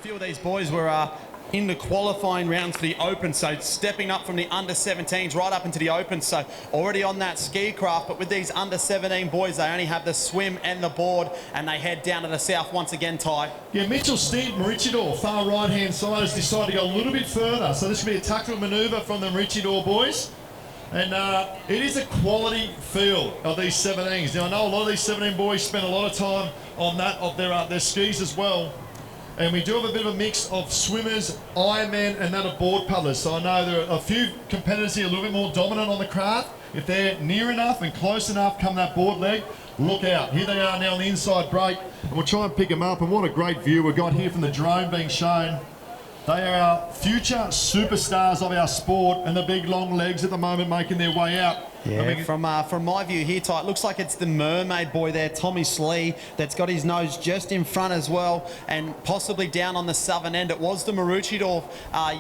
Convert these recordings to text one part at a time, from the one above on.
few of these boys were in the qualifying rounds for the Open, so stepping up from the under-17s right up into the Open, so already on that ski craft. But with these under-17 boys, they only have the swim and the board, and they head down to the south once again, Ty. Yeah, Mitchell Stint, Maroochydore, far right-hand side, has decided to go a little bit further, so this will be a tactical manoeuvre from the Maroochydore boys. And it is a quality field of these 17s. Now, I know a lot of these 17 boys spend a lot of time on that of their skis as well. And we do have a bit of a mix of swimmers, Ironman, and that of board paddlers. So I know there are a few competitors here a little bit more dominant on the craft. If they're near enough and close enough, come that board leg, look out. Here they are now on the inside break, and we'll try and pick them up. And what a great view we've got here from the drone being shown. They are our future superstars of our sport, and the big long legs at the moment making their way out. Yeah, I mean, from my view here, Ty, it looks like it's the mermaid boy there, Tommy Slee, that's got his nose just in front as well, and possibly down on the southern end. It was the Maroochydore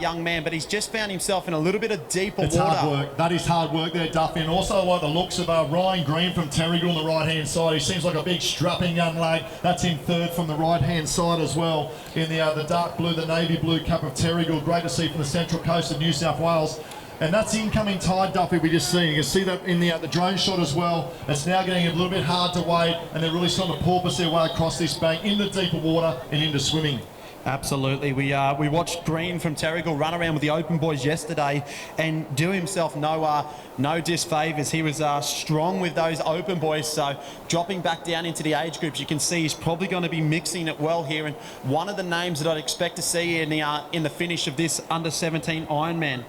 young man, but he's just found himself in a little bit of deeper water. Hard work. That is hard work there, Duffy. And also I like the looks of Ryan Green from Terrigal on the right-hand side. He seems like a big strapping young lad. That's in third from the right-hand side as well. In the dark blue, the navy blue cap of Terrigal. Great to see from the central coast of New South Wales. And that's incoming tide, Duffy, we just seen. You can see that in the drone shot as well. It's now getting a little bit hard to wade, and they're really starting to porpoise their way across this bank into deeper water and into swimming. Absolutely. We watched Green from Terrigal run around with the Open boys yesterday and do himself no disfavours. He was strong with those Open boys, so dropping back down into the age groups, you can see he's probably going to be mixing it well here. And one of the names that I'd expect to see in the finish of this under-17 Ironman.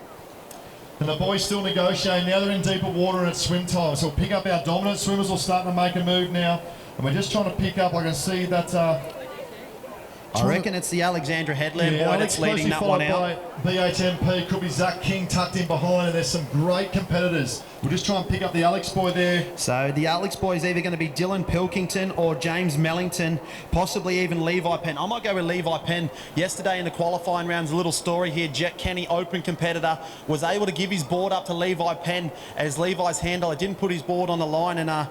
And the boys still negotiating. Now they're in deeper water and it's swim time. So we'll pick up our dominant swimmers. We're starting to make a move now. And we're just trying to pick up, I can see that... I reckon it's the Alexandra Headland boy that's leading that one out. By BHMP, could be Zach King tucked in behind, and there's some great competitors. We'll just try and pick up the Alex boy there. So the Alex boy is either going to be Dylan Pilkington or James Mellington, possibly even Levi Penn. I might go with Levi Penn. Yesterday in the qualifying rounds, a little story here. Jet Kenny, Open competitor, was able to give his board up to Levi Penn as Levi's handler didn't put his board on the line, and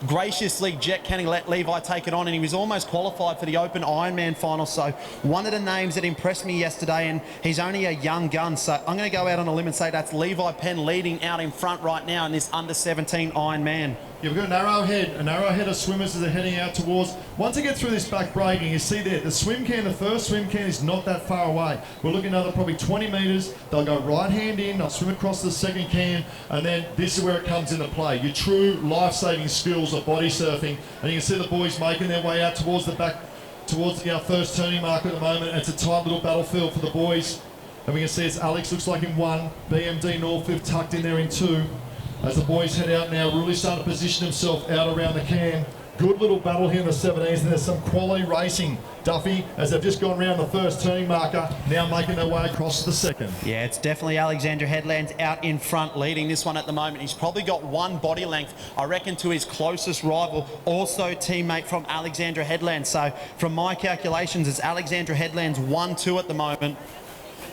graciously Jet Kenny let Levi take it on, and he was almost qualified for the Open Ironman final. So one of the names that impressed me yesterday, and he's only a young gun, so I'm going to go out on a limb and say that's Levi Penn leading out in front right now in this under-17 Ironman. Yeah, we've got an arrowhead of swimmers as they're heading out towards. Once they get through this back breaking, you see there, the first swim can is not that far away. We're looking at another probably 20 metres. They'll go right hand in, they'll swim across the second can, and then this is where it comes into play. Your true life-saving skills of body surfing. And you can see the boys making their way out towards the back, towards our first turning mark at the moment. It's a tight little battlefield for the boys. And we can see it's Alex, looks like in 1, BMD Northcliffe tucked in there in 2. As the boys head out now, really starting to position himself out around the can. Good little battle here in the 17s, and there's some quality racing, Duffy, as they've just gone around the first turning marker, now making their way across to the second. Yeah, it's definitely Alexandra Headlands out in front leading this one at the moment. He's probably got one body length, I reckon, to his closest rival, also teammate from Alexandra Headlands. So from my calculations, it's Alexandra Headlands 1-2 at the moment.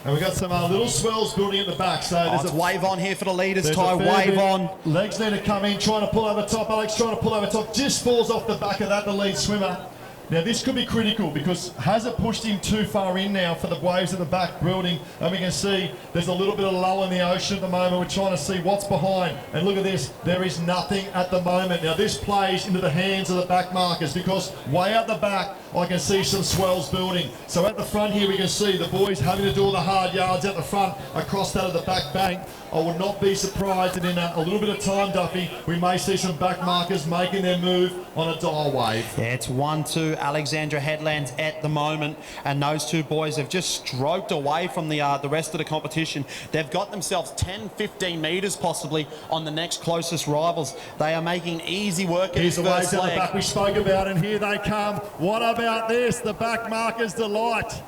And we've got some little swells building at the back. So there's a wave on here for the leaders, Ty. Wave on. Legs need to come in, trying to pull over top. Alex trying to pull over top. Just falls off the back of that, the lead swimmer. Now this could be critical because has it pushed him too far in now for the waves at the back building? And we can see there's a little bit of lull in the ocean at the moment. We're trying to see what's behind. And look at this, there is nothing at the moment. Now this plays into the hands of the back markers because way out the back, I can see some swells building. So at the front here, we can see the boys having to do all the hard yards at the front across that of the back bank. I would not be surprised that in a little bit of time, Duffy, we may see some back markers making their move on a dial wave. Yeah, it's 1-2 Alexandra Headlands at the moment, and those two boys have just stroked away from the rest of the competition. They've got themselves 10-15 metres possibly on the next closest rivals. They are making easy work in this first leg. The back we spoke about, and here they come. What about this? The back markers delight.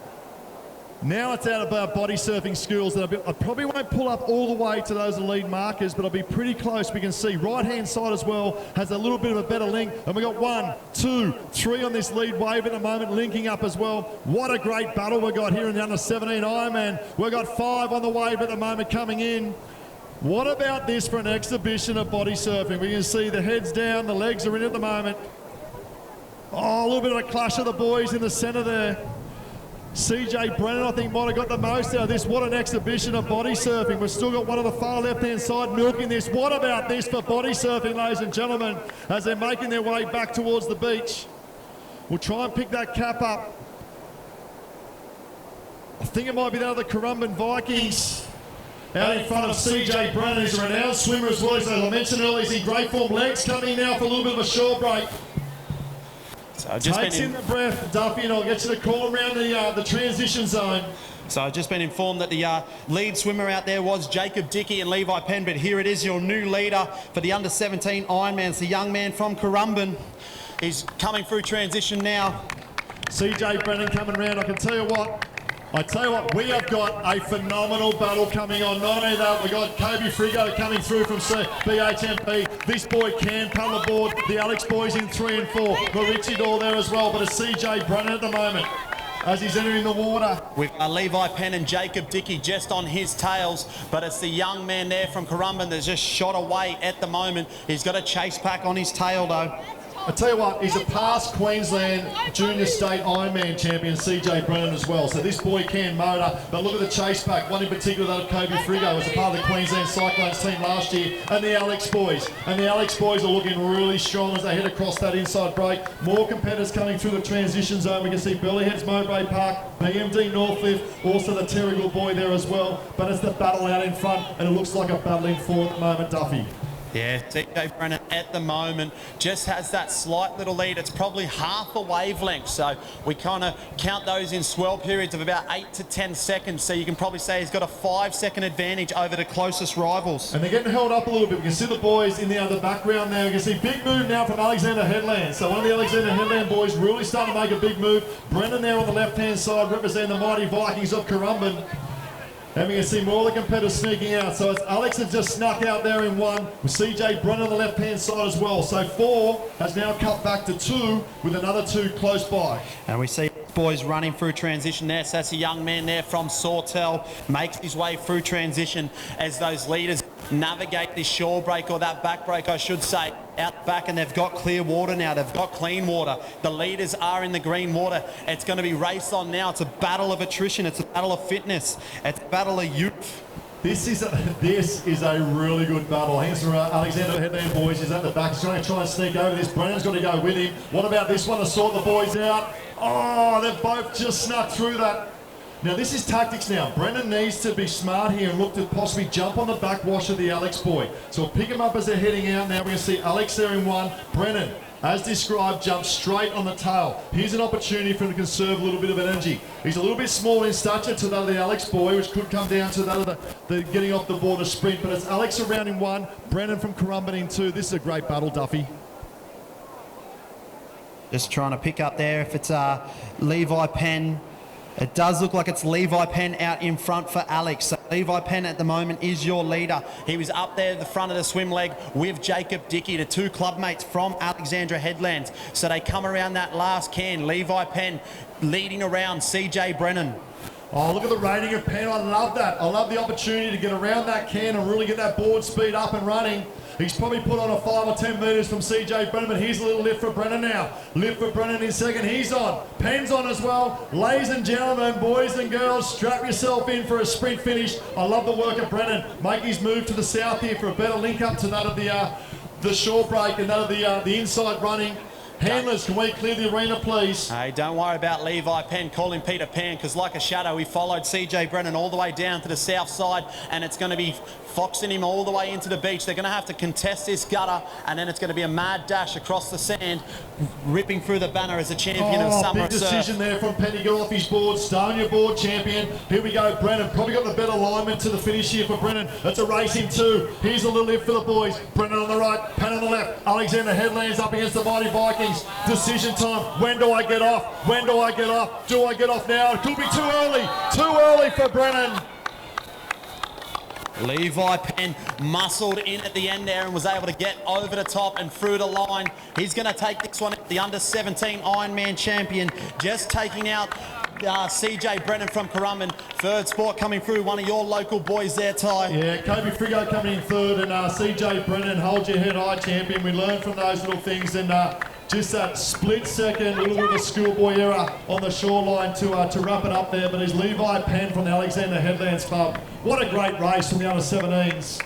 Now it's out of our body surfing skills. I probably won't pull up all the way to those lead markers, but I'll be pretty close. We can see right-hand side as well has a little bit of a better link. And we've got 1, 2, 3 on this lead wave at the moment, linking up as well. What a great battle we've got here in the under-17 Ironman. We've got 5 on the wave at the moment coming in. What about this for an exhibition of body surfing? We can see the heads down, the legs are in at the moment. Oh, a little bit of a clash of the boys in the centre there. CJ Brennan, I think, might have got the most out of this. What an exhibition of body surfing. We've still got one on the far left-hand side milking this. What about this for body surfing, ladies and gentlemen, as they're making their way back towards the beach? We'll try and pick that cap up. I think it might be that of the Currumbin Vikings. Out in front of CJ Brennan, who's a renowned swimmer as well. As I mentioned earlier, he's in great form. Legs coming now for a little bit of a shore break. So Takes in the breath, Duffy, and I'll get you to call around the transition zone. So I've just been informed that the lead swimmer out there was Jacob Dickey and Levi Penn, but here it is, your new leader for the under-17 Ironman. It's the young man from Currumbin. He's coming through transition now. CJ Brennan coming around. I tell you what, we have got a phenomenal battle coming on. Not only that, we've got Kobe Frigo coming through from BHMP. This boy can come aboard. The Alex boys in 3 and 4. Marici Dor there as well, but it's CJ Brennan at the moment as he's entering the water. With Levi Penn and Jacob Dickey just on his tails, but it's the young man there from Currumbin that's just shot away at the moment. He's got a chase pack on his tail though. I tell you what, he's a past Queensland Junior State Ironman champion, CJ Brennan as well. So this boy can motor, but look at the chase pack. One in particular, that of Kobe Frigo, was a part of the Queensland Cyclones team last year, and the Alex boys. And the Alex boys are looking really strong as they head across that inside break. More competitors coming through the transition zone. We can see Burleyheads, Mowbray Park, BMD Northcliffe, also the Terrigal boy there as well. But it's the battle out in front, and it looks like a battling for at the moment, Duffy. Yeah, CJ Brennan at the moment just has that slight little lead. It's probably half a wavelength, so we kind of count those in swell periods of about 8 to 10 seconds, so you can probably say he's got a 5-second advantage over the closest rivals. And they're getting held up a little bit. We can see the boys in the background there. We can see big move now from Alexander Headland. So one of the Alexander Headland boys really starting to make a big move. Brennan there on the left-hand side representing the mighty Vikings of Currumbin. And we can see more of the competitors sneaking out. So it's Alex has just snuck out there in 1, with CJ Brennan on the left-hand side as well. So 4 has now cut back to 2, with another 2 close by. And we see boys running through transition there. So that's a young man there from Sawtell, makes his way through transition as those leaders navigate this shore break, or that back break I should say, out back, and they've got clear water now. They've got clean water. The leaders are in the green water. It's going to be race on now. It's a battle of attrition. It's a battle of fitness. It's a battle of youth. This is a really good battle. I think it's Alexander Headland boys is at the back. He's going to try and sneak over this. Brennan's got to go with him. What about this one to sort the boys out? Oh, they've both just snuck through that. Now this is tactics now. Brennan needs to be smart here and look to possibly jump on the backwash of the Alex boy. So we'll pick him up as they're heading out now. We're going to see Alex there in 1. Brennan, as described, jumps straight on the tail. Here's an opportunity for him to conserve a little bit of energy. He's a little bit small in stature to that of the Alex boy, which could come down to that of the getting off the border sprint. But it's Alex around in 1, Brennan from Currumbin in 2. This is a great battle, Duffy. Just trying to pick up there if it's Levi Penn. It does look like it's Levi Penn out in front for Alex. So Levi Penn at the moment is your leader. He was up there at the front of the swim leg with Jacob Dickey, the 2 clubmates from Alexandra Headlands. So they come around that last can. Levi Penn leading around CJ Brennan. Oh, look at the rating of Penn. I love that. I love the opportunity to get around that can and really get that board speed up and running. He's probably put on a 5 or 10 metres from CJ Brennan, but here's a little lift for Brennan now. Lift for Brennan in second. He's on. Penn's on as well. Ladies and gentlemen, boys and girls, strap yourself in for a sprint finish. I love the work of Brennan. Make his move to the south here for a better link up to that of the shore break and that of the inside running. Handlers, can we clear the arena, please? Hey, don't worry about Levi Penn. Call him Peter Pan, because like a shadow, he followed CJ Brennan all the way down to the south side, and it's going to be foxing him all the way into the beach. They're going to have to contest this gutter, and then it's going to be a mad dash across the sand, ripping through the banner as a champion of summer big decision there from Penny. Get off his board. Stone your board, champion. Here we go, Brennan. Probably got the better alignment to the finish here for Brennan. It's a race in 2. Here's a little lift for the boys. Brennan on the right, Penn on the left. Alexander Headlands up against the mighty Vikings. Decision time. When do I get off? When do I get off? Do I get off now? It could be too early. Too early for Brennan. Levi Penn muscled in at the end there and was able to get over the top and through the line. He's going to take this one, the under-17 Ironman champion, just taking out CJ Brennan from Currumbin. Third spot coming through, one of your local boys there, Ty. Yeah, Kobe Frigo coming in 3rd, and CJ Brennan, hold your head high, champion. We learn from those little things, and Just that split second, a little bit of a schoolboy error on the shoreline to wrap it up there. But it's Levi Penn from the Alexander Headlands Club. What a great race from the under-17s.